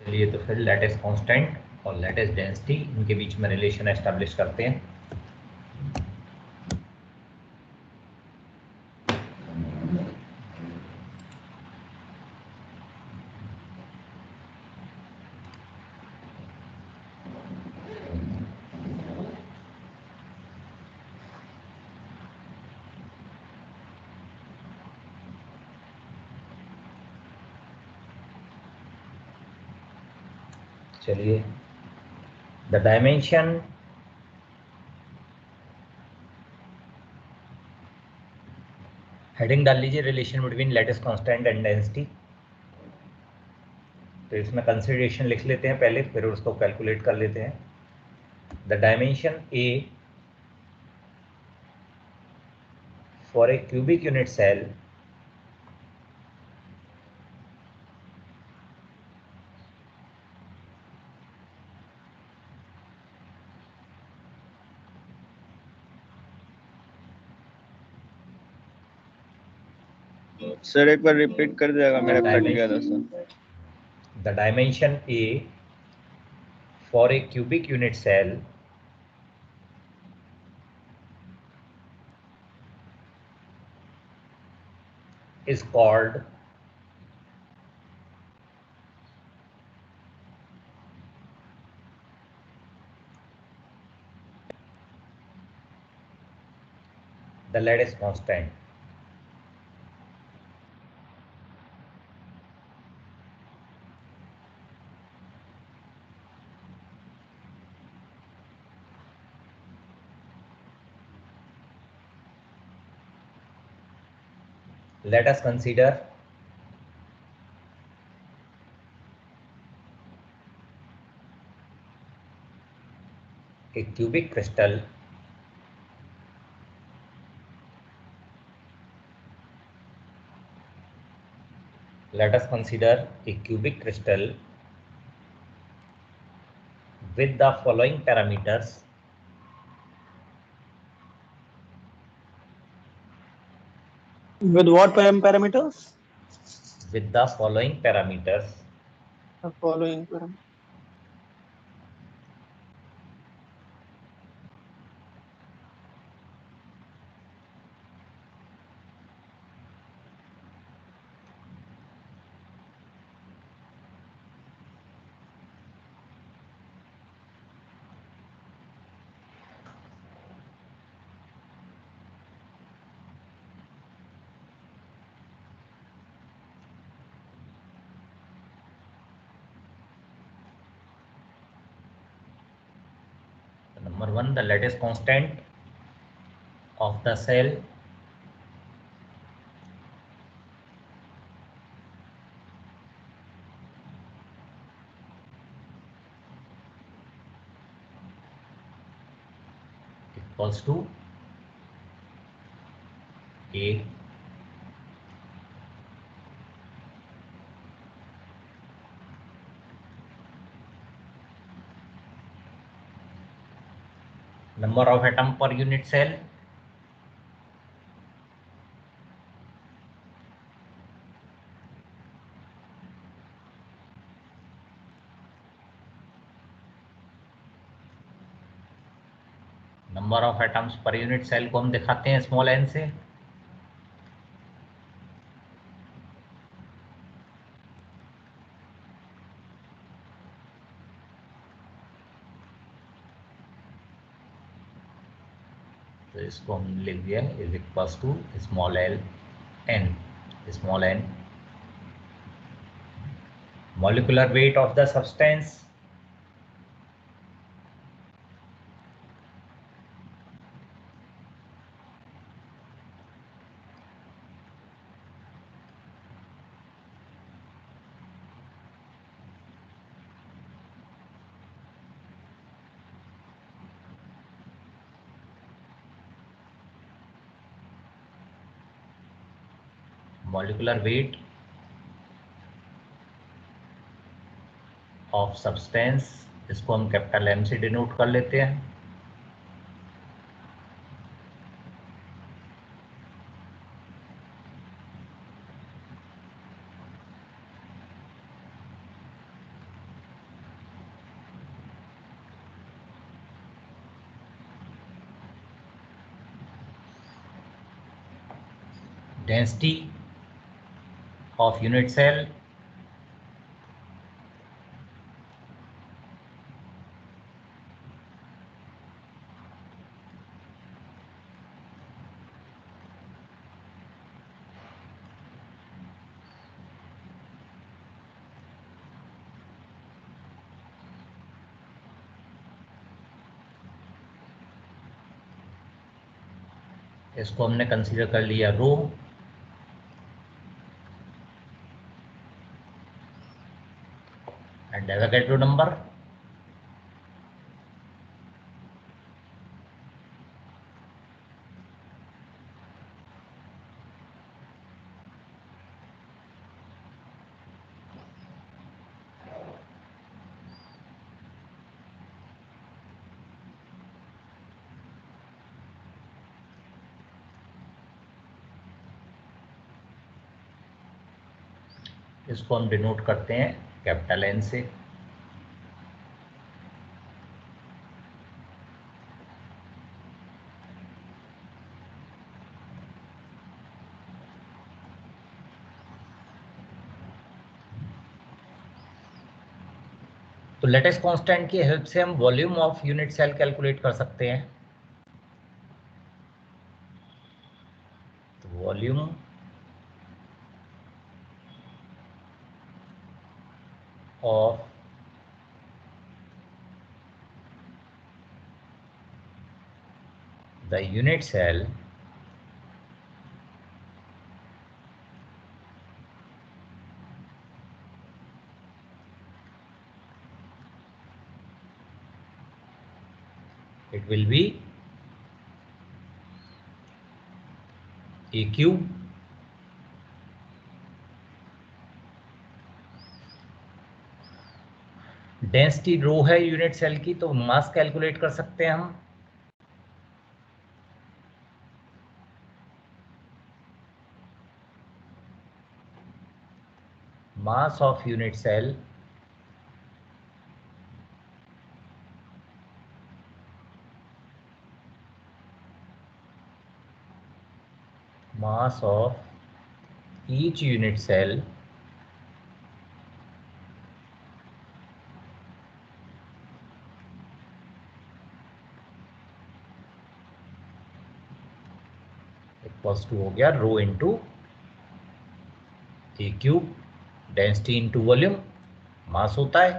चलिए तो फिर लैटिस कांस्टेंट और लैटिस डेंसिटी इनके बीच में रिलेशन एस्टेब्लिश करते हैं। चलिए द डायमेंशन हेडिंग डाल लीजिए relation between lattice constant and density. तो इसमें कंसिडरेशन लिख लेते हैं पहले, फिर उसको कैलकुलेट कर लेते हैं। The dimension a for a cubic unit cell sir एक बार रिपीट कर देगा, मेरा कट गया था sir. The dimension a for a cubic unit cell is called the lattice constant. Let us consider a cubic crystal with the following parameters. With what parameters? With the following parameters. The following parameters. Number one, the lattice constant of the cell equals to A number of atom per unit cell number of atoms पर unit cell को हम दिखाते हैं small n से। तो इसको हम लिख दिया is equals to small l n. Small n molecular weight of the substance molecular weight of substance, इसको हम कैपिटल M से डिनोट कर लेते हैं। density of unit cell इसको हमने कंसीडर कर लिया रो। एंड एवोगैड्रो नंबर इसको हम डिनोट करते हैं कैपिटल N से। तो लेटेस्ट कांस्टेंट की हेल्प से हम volume of unit cell calculate कर सकते हैं। तो volume of the unit cell it will be A cube density rho है यूनिट सेल की, तो मास कैलकुलेट कर सकते हैं हम। Mass of unit cell mass of each unit cell equals to हो गया rho into a cube, density into volume, mass होता है।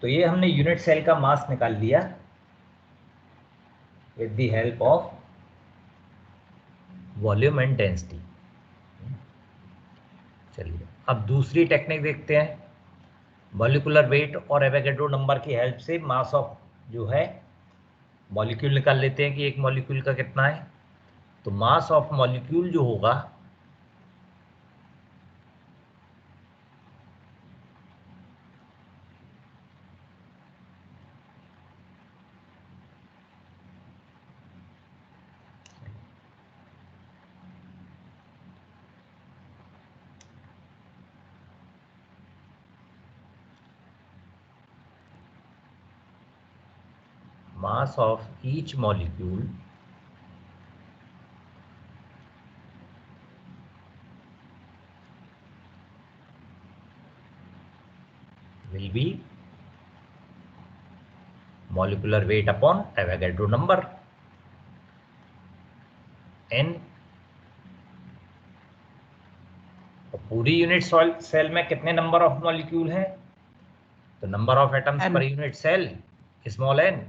तो ये हमने यूनिट सेल का मास निकाल लिया with the help of volume and density. चलिए अब दूसरी टेक्निक देखते हैं। मॉलिक्यूलर वेट और एवोगैड्रो नंबर की हेल्प से मास ऑफ जो है मॉलिक्यूल निकाल लेते हैं कि एक मॉलिक्यूल का कितना है। तो मास ऑफ मॉलिक्यूल जो होगा mass of each molecule will be molecular weight upon Avogadro number n। पूरी यूनिट सेल में कितने नंबर ऑफ मॉलिक्यूल हैं? तो नंबर ऑफ एटम्स पर यूनिट सेल स्मॉल n।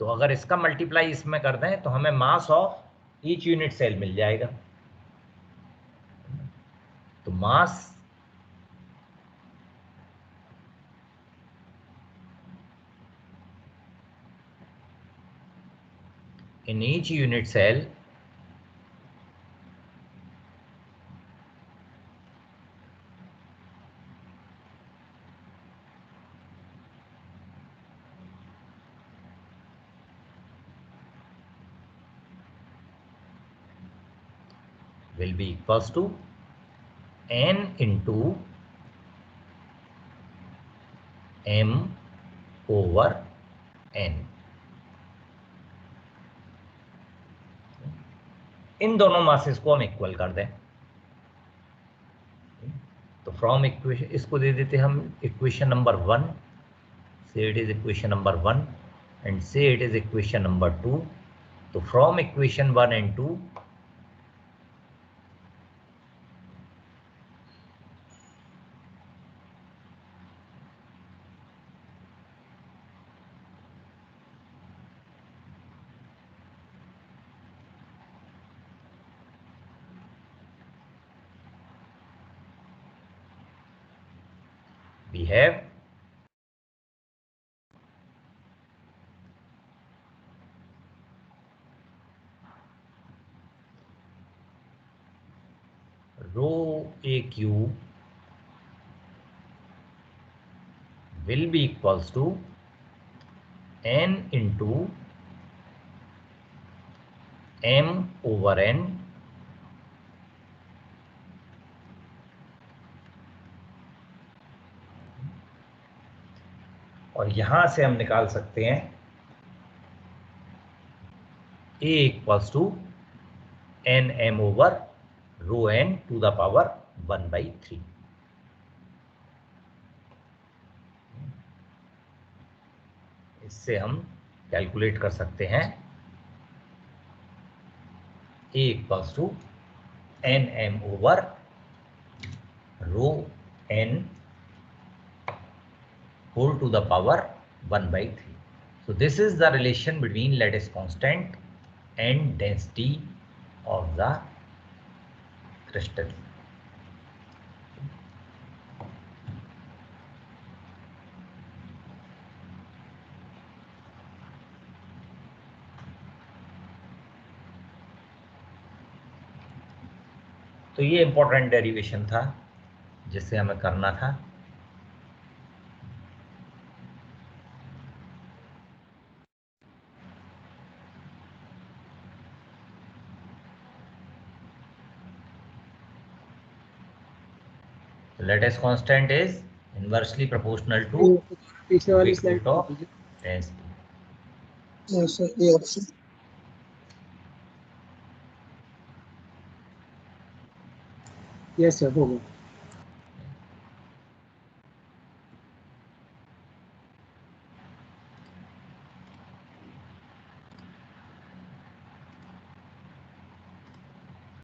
तो अगर इसका मल्टीप्लाई इसमें कर दें तो हमें mass of each unit cell मिल जाएगा। तो मास in each unit cell will be equals to n into m over n। इन दोनों मासेस को हम इक्वल कर दें। तो फ्रॉम इक्वेशन इसको दे देते हम इक्वेशन नंबर 1, से it is equation number 1 and से इट इज इक्वेशन नंबर 2। तो from equation 1 and 2 we have rho AQ will be equals to n into m over n और यहां से हम निकाल सकते हैं A equals to N M over rho N to the power 1/3। इससे हम कैलकुलेट कर सकते हैं A equals to N M over rho N whole to the power 1/3. So this is the relation between lattice constant and density of the crystal. तो ये important derivation था जिसे हमें करना था। The lattice constant is inversely proportional to cubic root of density. Yes, sir. A option. Yes, sir.